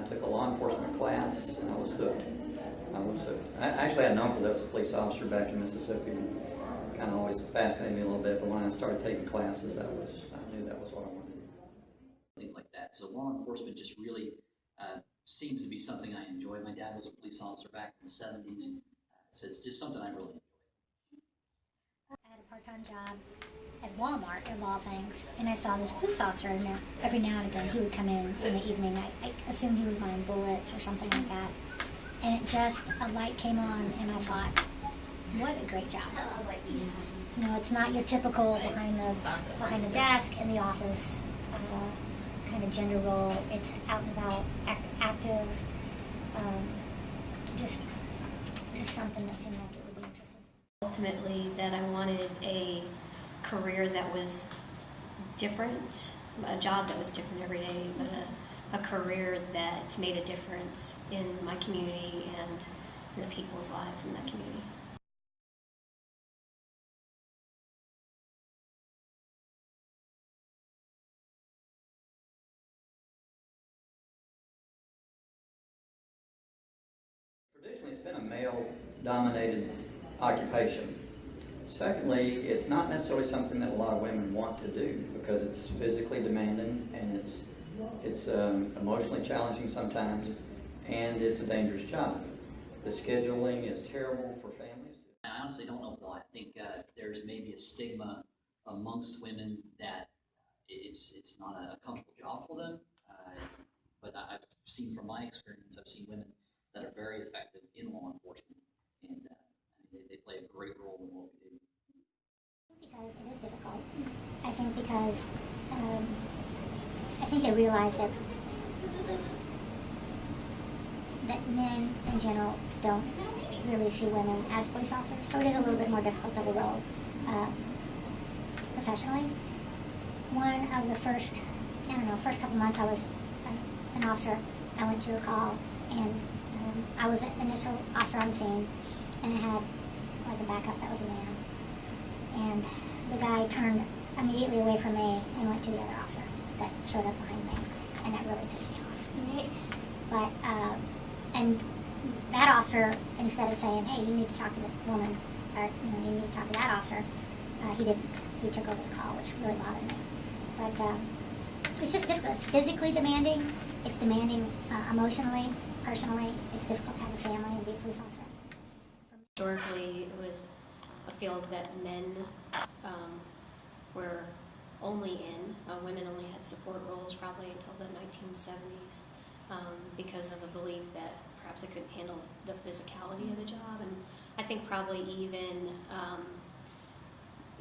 took a law enforcement class, and I was hooked. I was hooked. I actually had an uncle that was a police officer back in Mississippi, and kind of always fascinated me a little bit, but when I started taking classes, I knew that was what I wanted to do. Things like that. So law enforcement just really seems to be something I enjoy. My dad was a police officer back in the 70s, so it's just something I really enjoy. I had a part-time job at Walmart, of all things, and I saw this police officer, and every now and again he would come in the evening. I assumed he was buying bullets or something like that, and it just, a light came on, and I thought, what a great job. You know, it's not your typical behind the desk in the office kind of gender role. It's out and about, active, just something that seemed like it would be interesting. Ultimately, that I wanted a career that was different, a job that was different every day, but a career that made a difference in my community and in the people's lives in that community. Traditionally, it's been a male-dominated occupation. Secondly, it's not necessarily something that a lot of women want to do because it's physically demanding and it's emotionally challenging sometimes, and it's a dangerous job. The scheduling is terrible for families. I honestly don't know why. I think there's maybe a stigma amongst women that it's not a comfortable job for them. But I've seen from my experience, I've seen women that are very effective in law enforcement, and they play a great role in what we do. Because it is difficult. I think because I think they realize that men in general don't really see women as police officers, so it is a little bit more difficult of a role professionally. One of the first couple months I was an officer, I went to a call, and I was an initial officer on the scene, and I had like a backup that was a man. And the guy turned immediately away from me and went to the other officer that showed up behind me, and that really pissed me off. Right? But and that officer, instead of saying, "Hey, you need to talk to the woman," or you need to talk to that officer, he didn't. He took over the call, which really bothered me. But it's just difficult. It's physically demanding. It's demanding emotionally, personally. It's difficult to have a family and be a police officer. Historically, it was a field that men were only in. Women only had support roles probably until the 1970s because of a belief that perhaps it couldn't handle the physicality of the job. And I think probably even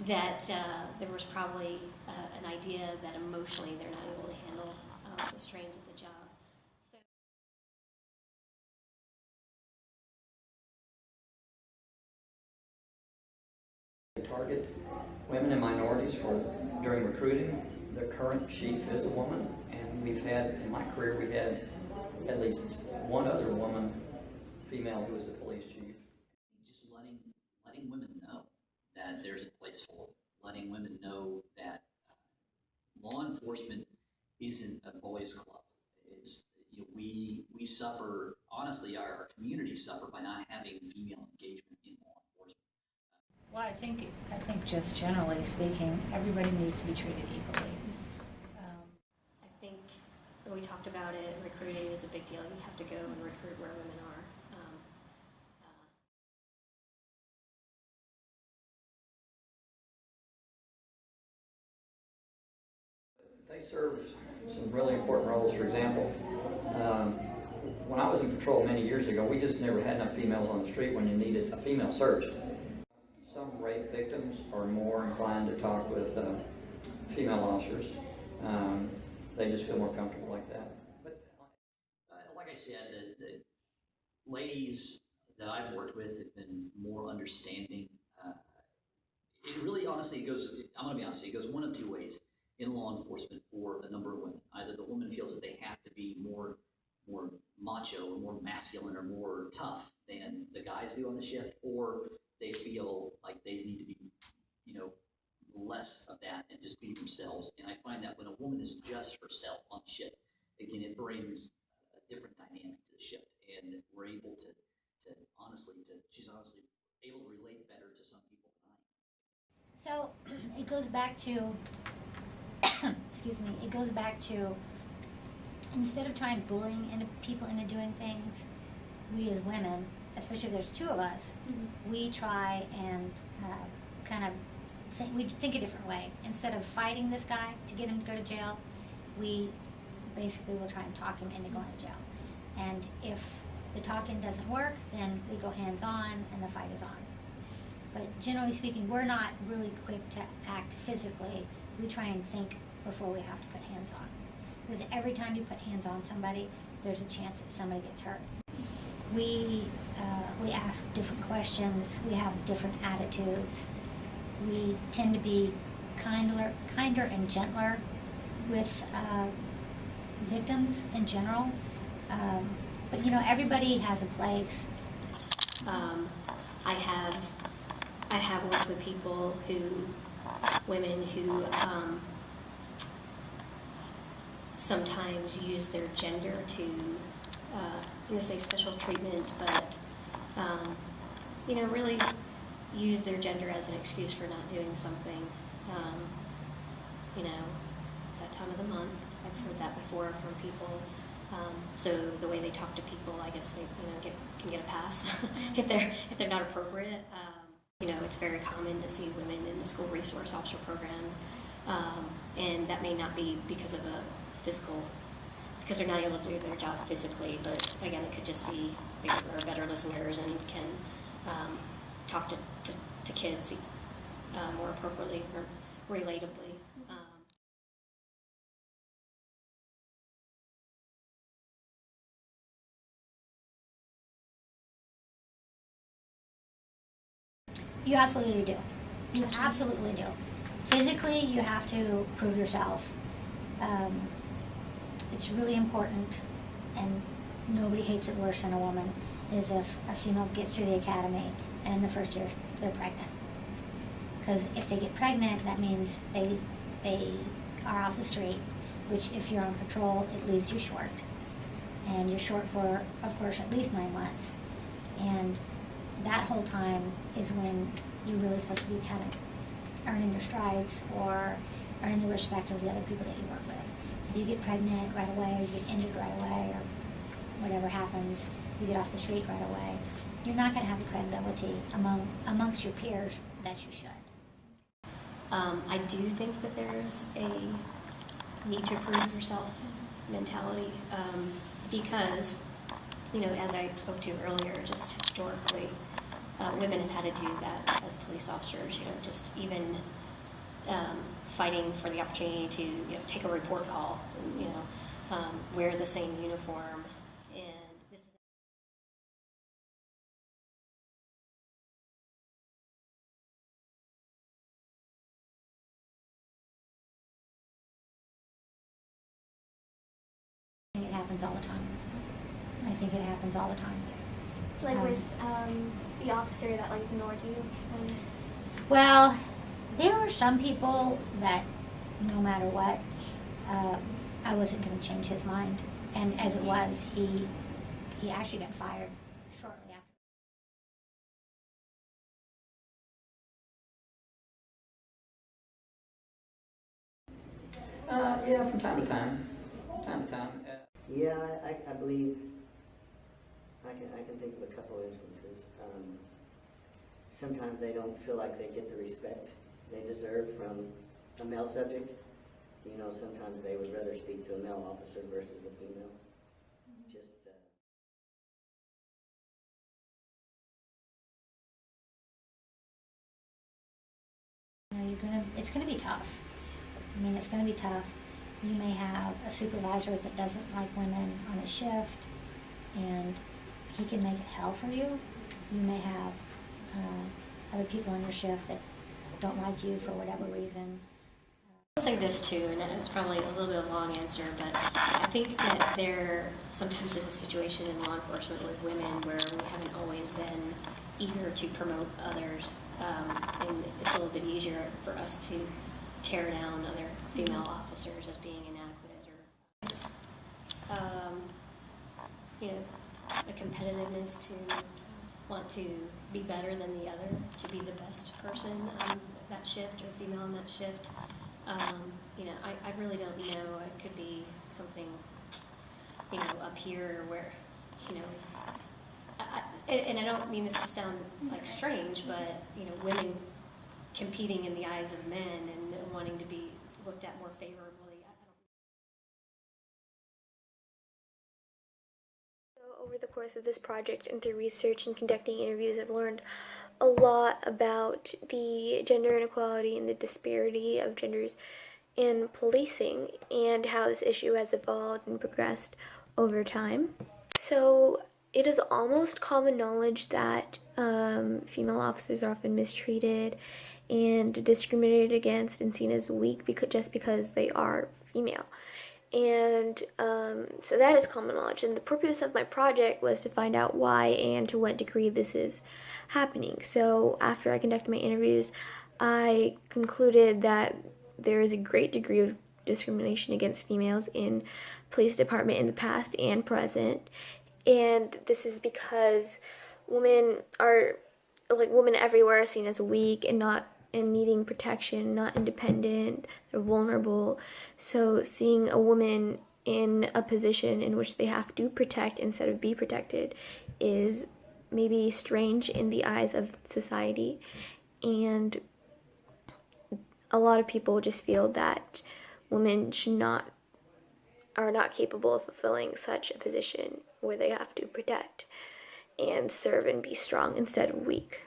that there was probably an idea that emotionally they're not able to handle the strains of the job. So Target women and minorities during recruiting. The current chief is a woman, and in my career, we've had at least one other woman, female, who was a police chief. Just letting women know that there's a place for them, letting women know that law enforcement isn't a boys' club. It's we suffer, honestly, our community suffer by not having female engagement in law enforcement. Well, I think just generally speaking, everybody needs to be treated equally. I think we talked about it, recruiting is a big deal. You have to go and recruit where women are. They serve some really important roles. For example, when I was in patrol many years ago, we just never had enough females on the street when you needed a female search. Some rape victims are more inclined to talk with female officers. They just feel more comfortable like that. But like I said, the ladies that I've worked with have been more understanding. It really, honestly, I'm going to be honest, it goes one of two ways in law enforcement for a number of women. Either the woman feels that they have to be more macho or more masculine or more tough than the guys do on the shift, or they feel like they need to be, less of that and just be themselves. And I find that when a woman is just herself on the shift, again, it brings a different dynamic to the shift, and we're able to she's honestly able to relate better to some people than I am. So it goes back to, excuse me, it goes back to instead of trying bullying people into doing things, we as women, especially if there's two of us, we try and kind of we think a different way. Instead of fighting this guy to get him to go to jail, we basically will try and talk him into going to jail. And if the talking doesn't work, then we go hands-on and the fight is on. But generally speaking, we're not really quick to act physically. We try and think before we have to put hands on. Because every time you put hands on somebody, there's a chance that somebody gets hurt. We ask different questions. We have different attitudes. We tend to be kinder and gentler with victims in general. But everybody has a place. I have worked with people women who sometimes use their gender to, I'm going to say special treatment, but, really use their gender as an excuse for not doing something. It's that time of the month. I've heard that before from people. So the way they talk to people, I guess they can get a pass if they're not appropriate. It's very common to see women in the school resource officer program, and that may not be because they're not able to do their job physically, but again, it could just be they are better listeners and can talk to kids more appropriately or relatably. You absolutely do. You absolutely do. Physically, you have to prove yourself. It's really important, and nobody hates it worse than a woman, is if a female gets through the academy and in the first year they're pregnant. Because if they get pregnant, that means they are off the street, which if you're on patrol, it leaves you short. And you're short for, of course, at least 9 months. And that whole time is when you're really supposed to be kind of earning your strides or earning the respect of the other people that you work with. If you get pregnant right away, or you get injured right away, or whatever happens, you get off the street right away, you're not going to have the credibility amongst your peers that you should. I do think that there's a need to prove yourself mentality because, as I spoke to earlier, just historically, women have had to do that as police officers, just even fighting for the opportunity to, take a report call, and, wear the same uniform. And this is I think it happens all the time. I think it happens all the time. Like with the officer that ignored you. Well, there were some people that, no matter what, I wasn't going to change his mind. And as it was, he actually got fired shortly after. Yeah, from time to time. Yeah, I believe I can think of a couple instances. Sometimes they don't feel like they get the respect they deserve from a male subject. Sometimes they would rather speak to a male officer versus a female. Just It's gonna be tough. It's gonna be tough. You may have a supervisor that doesn't like women on a shift, and he can make it hell for you. You may have other people on your shift that don't like you for whatever reason. I'll say this too, and it's probably a little bit of a long answer, but I think that there sometimes is a situation in law enforcement with women where we haven't always been eager to promote others, and it's a little bit easier for us to tear down other female officers as being inadequate. you know, a competitiveness to want to be better than the other, to be the best person on that shift or female on that shift. You know, I really don't know. It could be something, you know, up here where, you know, and I don't mean this to sound like strange, but, you know, women competing in the eyes of men and wanting to be looked at more favorably. Over the course of this project and through research and conducting interviews, I've learned a lot about the gender inequality and the disparity of genders in policing and how this issue has evolved and progressed over time. So it is almost common knowledge that female officers are often mistreated and discriminated against and seen as weak just because they are female. And so that is common knowledge. And the purpose of my project was to find out why and to what degree this is happening. So after I conducted my interviews, I concluded that there is a great degree of discrimination against females in police department in the past and present. And this is because women everywhere are seen as weak and not and needing protection, not independent, they're vulnerable. So seeing a woman in a position in which they have to protect instead of be protected is maybe strange in the eyes of society. And a lot of people just feel that women are not capable of fulfilling such a position where they have to protect and serve and be strong instead of weak.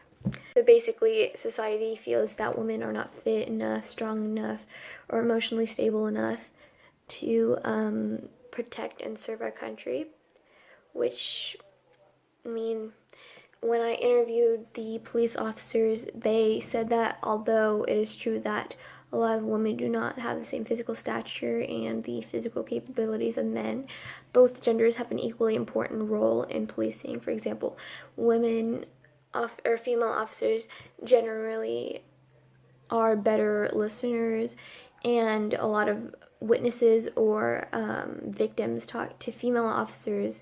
So basically, society feels that women are not fit enough, strong enough, or emotionally stable enough to protect and serve our country, which, I mean, when I interviewed the police officers, they said that although it is true that a lot of women do not have the same physical stature and the physical capabilities of men, both genders have an equally important role in policing. For example, female officers generally are better listeners, and a lot of witnesses or victims talk to female officers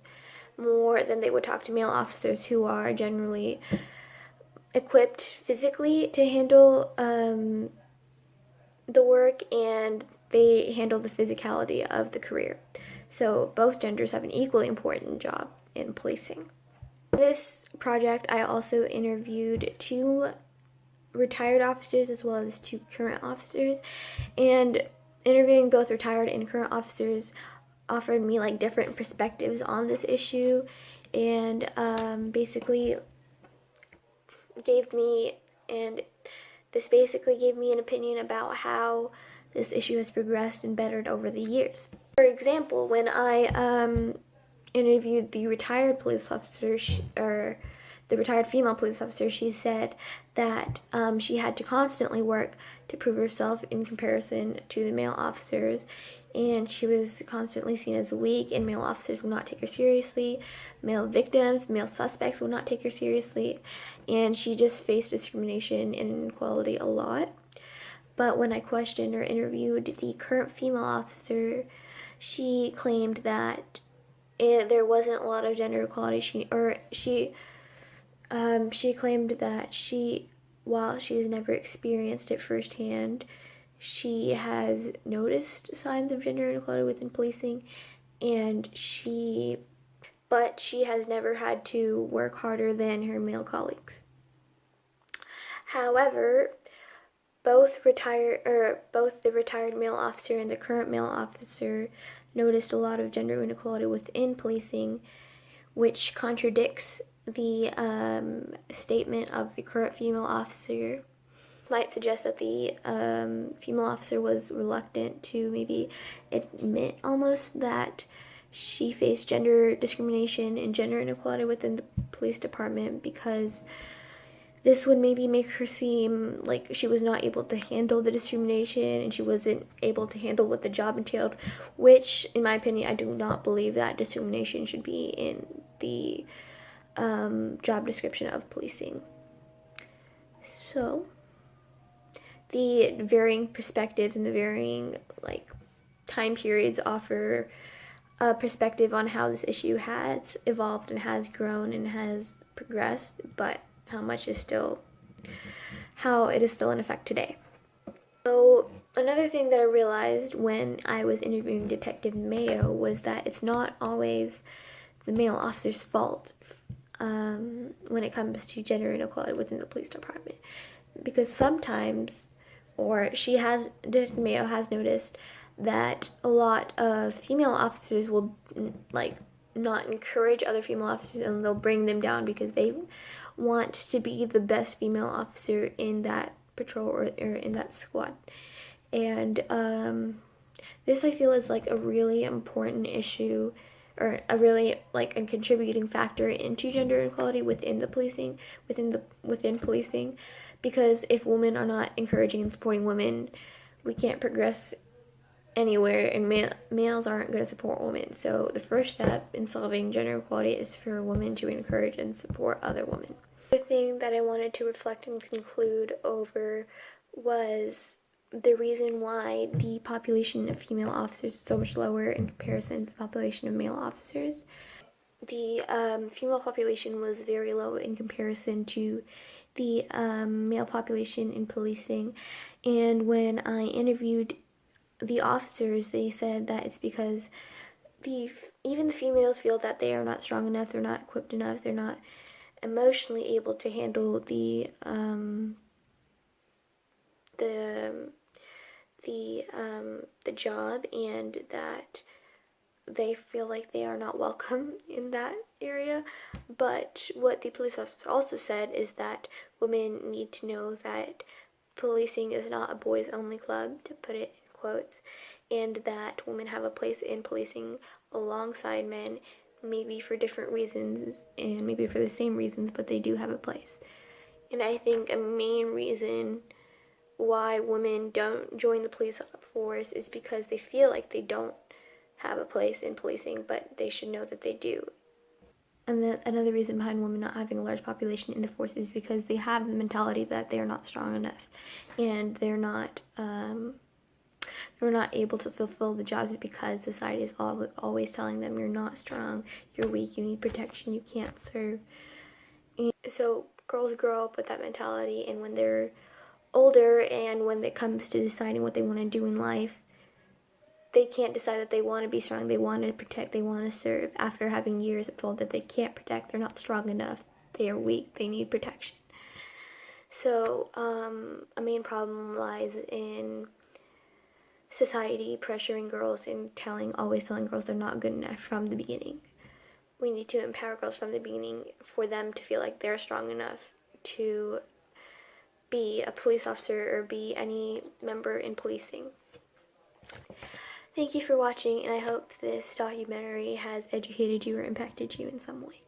more than they would talk to male officers, who are generally equipped physically to handle the work, and they handle the physicality of the career. So both genders have an equally important job in policing. This project, I also interviewed 2 retired officers as well as 2 current officers, and interviewing both retired and current officers offered me like different perspectives on this issue, and basically gave me an opinion about how this issue has progressed and bettered over the years. For example, when I interviewed the retired police officer, the retired female police officer, she said that she had to constantly work to prove herself in comparison to the male officers, and she was constantly seen as weak, and male officers would not take her seriously. Male victims, male suspects would not take her seriously, and she just faced discrimination and inequality a lot. But when I questioned or interviewed the current female officer, she claimed that there wasn't a lot of gender equality. She claimed that while she's never experienced it firsthand, she has noticed signs of gender inequality within policing, but she has never had to work harder than her male colleagues. However, both the retired male officer and the current male officer noticed a lot of gender inequality within policing, which contradicts the statement of the current female officer. This might suggest that the female officer was reluctant to maybe admit almost that she faced gender discrimination and gender inequality within the police department, because this would maybe make her seem like she was not able to handle the discrimination and she wasn't able to handle what the job entailed, which, in my opinion, I do not believe that discrimination should be in the job description of policing. So, the varying perspectives and the varying time periods offer perspective on how this issue has evolved and has grown and has progressed, but how it is still in effect today. So another thing that I realized when I was interviewing Detective Mayo was that it's not always the male officer's fault when it comes to gender inequality within the police department, because sometimes, Detective Mayo has noticed that a lot of female officers will not encourage other female officers, and they'll bring them down because they want to be the best female officer in that patrol or in that squad. And this, I feel, is like a really important issue, or a really like a contributing factor into gender inequality within policing, because if women are not encouraging and supporting women, we can't progress anywhere, and males aren't going to support women. So the first step in solving gender equality is for women to encourage and support other women. The thing that I wanted to reflect and conclude over was the reason why the population of female officers is so much lower in comparison to the population of male officers. The female population was very low in comparison to the male population in policing, and when I interviewed the officers, they said that it's because even the females feel that they are not strong enough, they're not equipped enough, they're not emotionally able to handle the job, and that they feel like they are not welcome in that area. But what the police officer also said is that women need to know that policing is not a boys only club, to put it in quotes, and that women have a place in policing alongside men, maybe for different reasons and maybe for the same reasons, but they do have a place. And I think a main reason why women don't join the police force is because they feel like they don't have a place in policing, but they should know that they do. And then another reason behind women not having a large population in the force is because they have the mentality that they are not strong enough, and they're not able to fulfill the jobs because society is always telling them you're not strong, you're weak, you need protection, you can't serve. And so girls grow up with that mentality, and when they're older and when it comes to deciding what they want to do in life, they can't decide that they want to be strong, they want to protect, they want to serve, after having years of told that they can't protect, they're not strong enough, they are weak, they need protection. So a main problem lies in society pressuring girls and always telling girls they're not good enough from the beginning. We need to empower girls from the beginning for them to feel like they're strong enough to be a police officer or be any member in policing. Thank you for watching, and I hope this documentary has educated you or impacted you in some way.